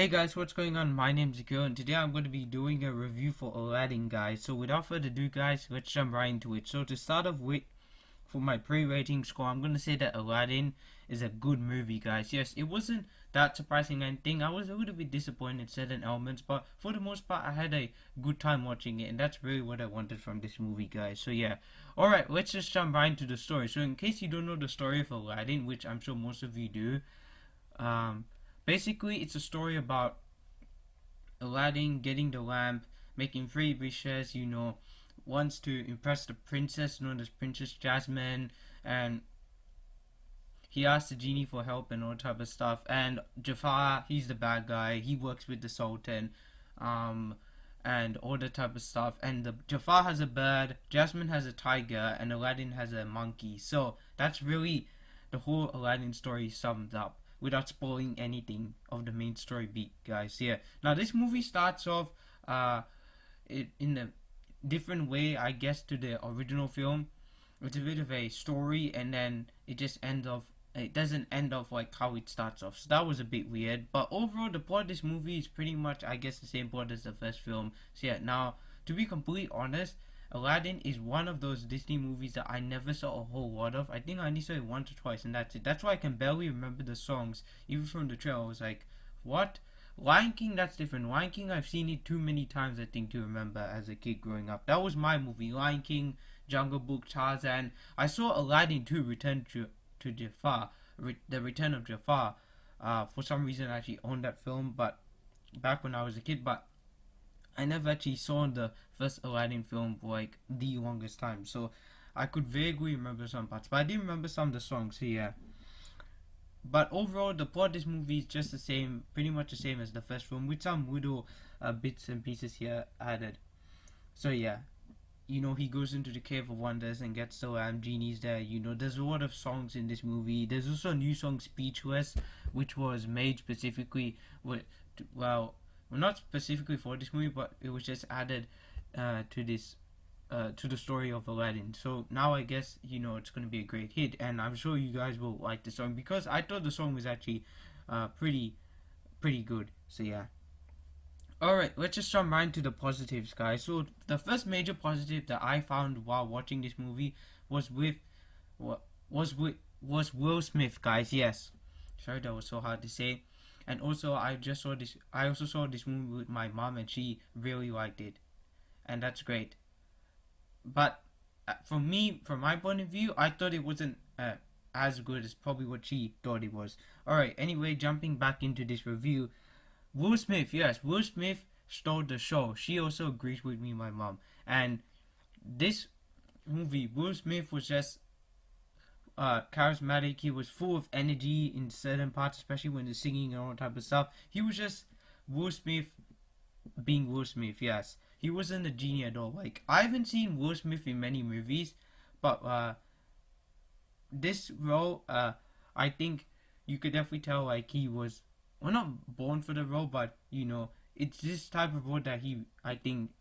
Hey guys, what's going on? My name's Akil and today I'm going to be doing a review for Aladdin, guys. So without further ado, guys, let's jump right into it. So to start off with, for my pre-rating score, I'm going to say that Aladdin is a good movie, guys. Yes, it wasn't that surprising anything. I was a little bit disappointed in certain elements, but for the most part, I had a good time watching it, and that's really what I wanted from this movie, guys. So yeah, alright, let's just jump right into the story. So in case you don't know the story of Aladdin, which I'm sure most of you do, um, basically, it's a story about Aladdin getting the lamp, making three wishes, wants to impress the princess known as Princess Jasmine, and he asks the genie for help and all type of stuff. And Jafar, he's the bad guy. He works with the Sultan, um, and all the type of stuff. And the Jafar has a bird, Jasmine has a tiger, and Aladdin has a monkey. So that's really the whole Aladdin story summed up without spoiling anything of the main story beat, guys. Yeah. Now this movie starts off in a different way, I guess, to the original film. It's a bit of a story, and then it just ends off. It doesn't end off like how it starts off. So that was a bit weird. But overall, the plot of this movie is pretty much, I guess, the same plot as the first film. So yeah. Now, to be completely honest, Aladdin is one of those Disney movies that I never saw a whole lot of. I think I only saw it once or twice, and that's it. That's why I can barely remember the songs. Even from the trailer, I was like, what? Lion King, that's different. Lion King, I've seen it too many times, I think, to remember as a kid growing up. That was my movie. Lion King, Jungle Book, Tarzan. I saw Aladdin 2, Return to Jafar. The Return of Jafar. For some reason, I actually owned that film, but back when I was a kid, but I never actually saw the first Aladdin film for like the longest time, so I could vaguely remember some parts, but I didn't remember some of the songs. So yeah, but overall, the plot of this movie is just the same, pretty much the same as the first film, with some little bits and pieces here added. So yeah, he goes into the Cave of Wonders and gets the genies there. There's a lot of songs in this movie. There's also a new song, Speechless, which was made specifically with, well, not specifically for this movie, but it was just added to this to the story of Aladdin. So now I guess it's going to be a great hit, and I'm sure you guys will like the song because I thought the song was actually pretty good. So yeah. Alright, let's just jump right into the positives, guys. So the first major positive that I found while watching this movie was with was Will Smith, guys. Yes, sorry that was so hard to say. And also, I also saw this movie with my mom, and she really liked it, and that's great. But from my point of view, I thought it wasn't as good as probably what she thought it was. Alright, anyway, jumping back into this review, Will Smith, yes, Will Smith stole the show. She also agrees with me, my mom. And this movie, Will Smith was just charismatic. He was full of energy in certain parts, especially when the singing and all type of stuff. He was just Will Smith being Will Smith. Yes, he wasn't a genie at all. Like, I haven't seen Will Smith in many movies, but this role, I think you could definitely tell like he was, well, not born for the role, but it's this type of role that he, I think,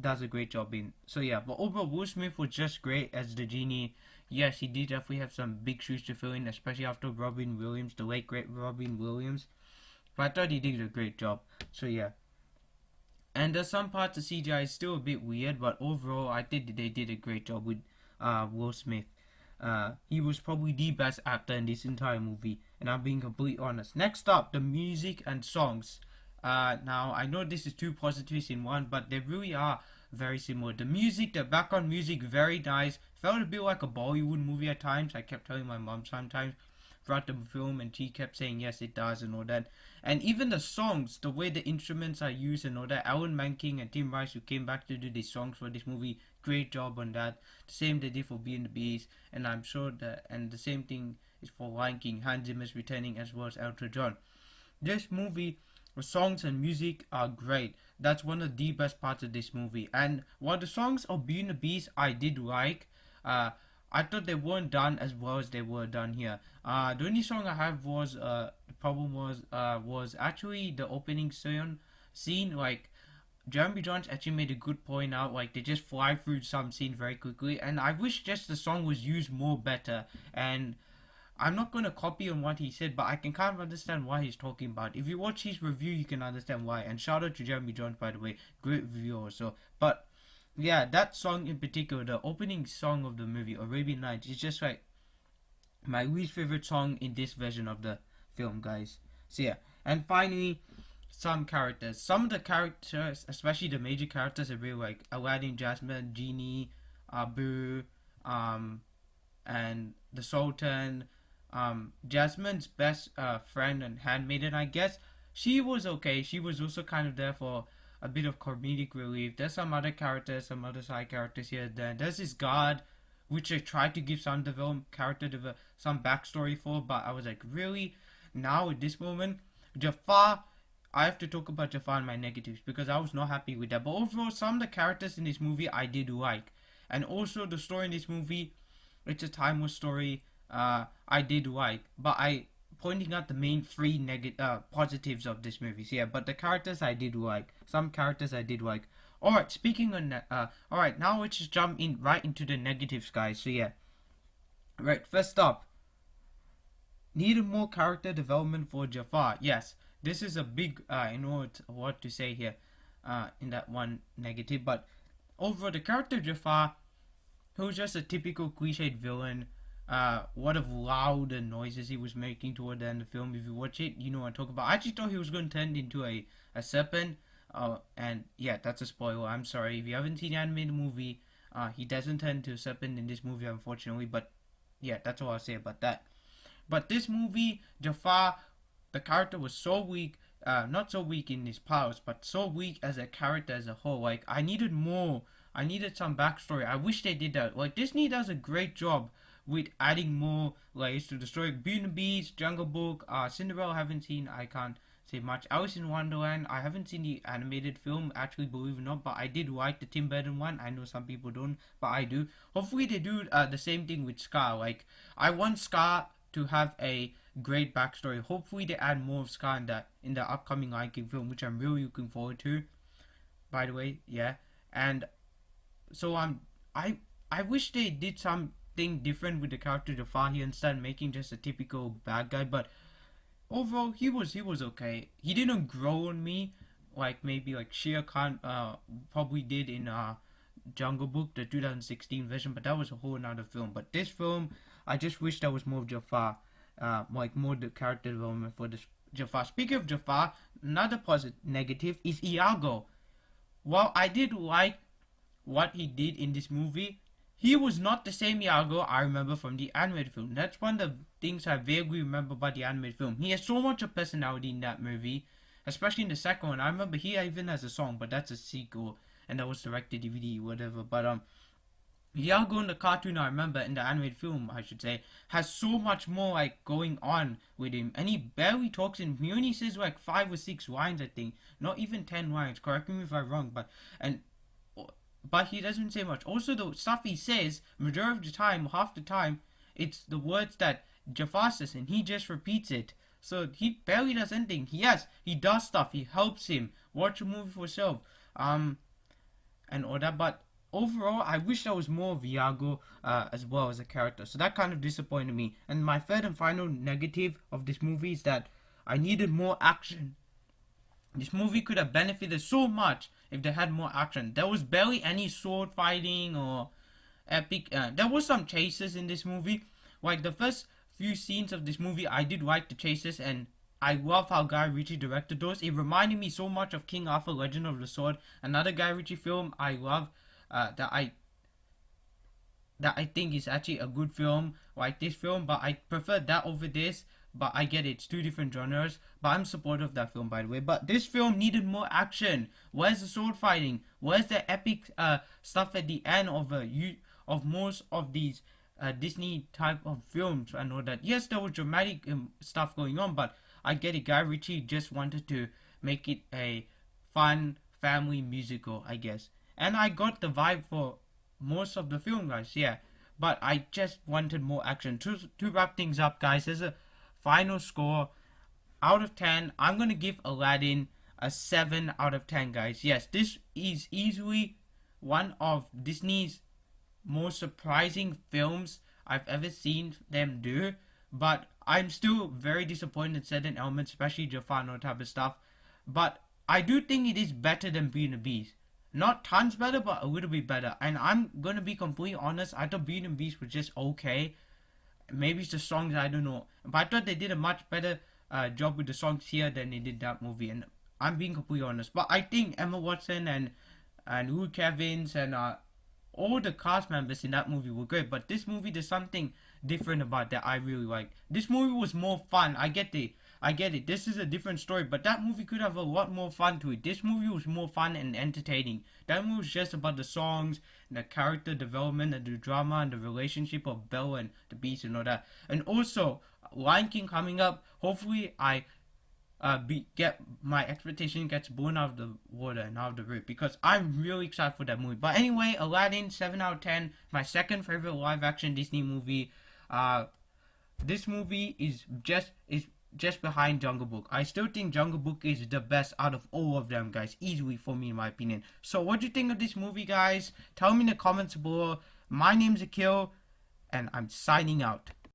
does a great job in. So yeah, but overall, Will Smith was just great as the genie. Yes, he did definitely have some big shoes to fill in, especially after Robin Williams, the late great Robin Williams. But I thought he did a great job. So yeah. And there's some parts of CGI is still a bit weird, but overall, I think they did a great job with Will Smith. He was probably the best actor in this entire movie, and I'm being completely honest. Next up, the music and songs. Now, I know this is two positives in one, but they really are very similar. The music, the background music, very nice. Felt a bit like a Bollywood movie at times. I kept telling my mom sometimes throughout the film, and she kept saying yes, it does, and all that. And even the songs, the way the instruments are used and all that. Alan Menken and Tim Rice, who came back to do these songs for this movie, great job on that. The same they did for Beauty and the Beast, and I'm sure that, and the same thing is for Lion King. Hans Zimmer's returning as well as Elton John. This movie, the songs and music are great. That's one of the best parts of this movie. And while the songs of Beauty and the Beast I did like, I thought they weren't done as well as they were done here. The only song I have was the problem was actually the opening scene. Like, Jeremy Jones actually made a good point out. Like, they just fly through some scene very quickly, and I wish just the song was used more better. And I'm not going to copy on what he said, but I can kind of understand why he's talking about. If you watch his review, you can understand why. And shout out to Jeremy Jones, by the way, great review also. But yeah, that song in particular, the opening song of the movie Arabian Nights, is just like my least favorite song in this version of the film, guys. So yeah, and finally, some characters. Some of the characters, especially the major characters, are really like Aladdin, Jasmine, Genie, Abu, and the Sultan. Jasmine's best friend and handmaiden, I guess. She was okay. She was also kind of there for a bit of comedic relief. There's some other characters, some other side characters here and there. There's this guard, which I tried to give some some backstory for, but I was like, really? Now at this moment, Jafar, I have to talk about Jafar and my negatives because I was not happy with that. But overall, some of the characters in this movie I did like. And also the story in this movie, it's a timeless story, I did like. But I pointing out the main three positives of this movie. So yeah, but the characters I did like. Some characters I did like. Alright, speaking on alright, now let's just jump in right into the negatives, guys. So yeah. Right, first up, needed more character development for Jafar. Yes, this is a big I know what to say here in that one negative, but overall the character of Jafar, who was just a typical cliched villain. What of loud noises he was making toward the end of the film. If you watch it, you know what I'm talking about. I actually thought he was going to turn into a serpent. And yeah, that's a spoiler. I'm sorry. If you haven't seen the animated movie, he doesn't turn into a serpent in this movie, unfortunately. But yeah, that's all I'll say about that. But this movie, Jafar, the character was so weak. Not so weak in his powers, but so weak as a character as a whole. Like, I needed more. I needed some backstory. I wish they did that. Like, Disney does a great job with adding more layers to the story. Beauty and the Beast, Jungle Book, Cinderella I haven't seen. I can't say much. Alice in Wonderland, I haven't seen the animated film, actually, believe it or not, but I did like the Tim Burton one. I know some people don't, but I do. Hopefully they do the same thing with Scar. Like, I want Scar to have a great backstory. Hopefully they add more of Scar in the upcoming Lion King film, which I'm really looking forward to, by the way. Yeah, and so I wish they did something different with the character Jafar here instead of making just a typical bad guy. But overall, he was okay. He didn't grow on me like maybe like Shere Khan probably did in Jungle Book, the 2016 version. But that was a whole another film. But this film, I just wish there was more of Jafar, like more the character development for this Jafar. Speaking of Jafar, another negative is Iago. While I did like what he did in this movie, he was not the same Iago I remember from the animated film. That's one of the things I vaguely remember about the animated film. He has so much of personality in that movie, especially in the second one. I remember he even has a song, but that's a sequel, and that was directed DVD, whatever. But Iago in the cartoon, I remember, in the animated film, I should say, has so much more like going on with him, and he barely talks. He only says like 5 or 6 lines, I think, not even 10 lines. Correct me if I'm wrong, but he doesn't say much. Also, the stuff he says, majority of the time, half the time, it's the words that Jafar says, and he just repeats it. So he barely does anything. He does stuff. He helps him. Watch a movie for yourself. And all that. But overall, I wish there was more of Iago as well as a character. So that kind of disappointed me. And my third and final negative of this movie is that I needed more action. This movie could have benefited so much if they had more action. There was barely any sword fighting or epic. There was some chases in this movie. Like the first few scenes of this movie, I did like the chases, and I love how Guy Ritchie directed those. It reminded me so much of King Arthur: Legend of the Sword, another Guy Ritchie film I love. That I think is actually a good film, like this film, but I prefer that over this. But I get it, it's 2 different genres. But I'm supportive of that film, by the way. But this film needed more action. Where's the sword fighting? Where's the epic stuff at the end of most of these Disney type of films and all that? Yes, there was dramatic stuff going on, but I get it. Guy Ritchie just wanted to make it a fun family musical, I guess. And I got the vibe for most of the film, guys. Yeah, but I just wanted more action. To wrap things up, guys, there's a final score out of 10. I'm gonna give Aladdin a 7 out of 10, guys. Yes, this is easily one of Disney's most surprising films I've ever seen them do. but I'm still very disappointed in certain elements, especially Jafar and all type of stuff. But I do think it is better than Beauty and the Beast. Not tons better, but a little bit better. And I'm gonna be completely honest, I thought Beauty and the Beast was just okay. Maybe it's the songs, I don't know. But I thought they did a much better job with the songs here than they did that movie. And I'm being completely honest. But I think Emma Watson and Luke Evans and all the cast members in that movie were great. But this movie, there's something different about that I really liked. This movie was more fun. I get it. This is a different story, but that movie could have a lot more fun to it. This movie was more fun and entertaining. That movie was just about the songs, the character development, and the drama, and the relationship of Belle and the Beast and all that. And also, Lion King coming up. Hopefully, I get my expectation gets blown out of the water and out of the roof, because I'm really excited for that movie. But anyway, Aladdin, 7 out of 10. My second favorite live action Disney movie. This movie is just behind Jungle Book. I still think Jungle Book is the best out of all of them, guys. Easily for me, in my opinion. So what do you think of this movie, guys? Tell me in the comments below. My name's Akil, and I'm signing out.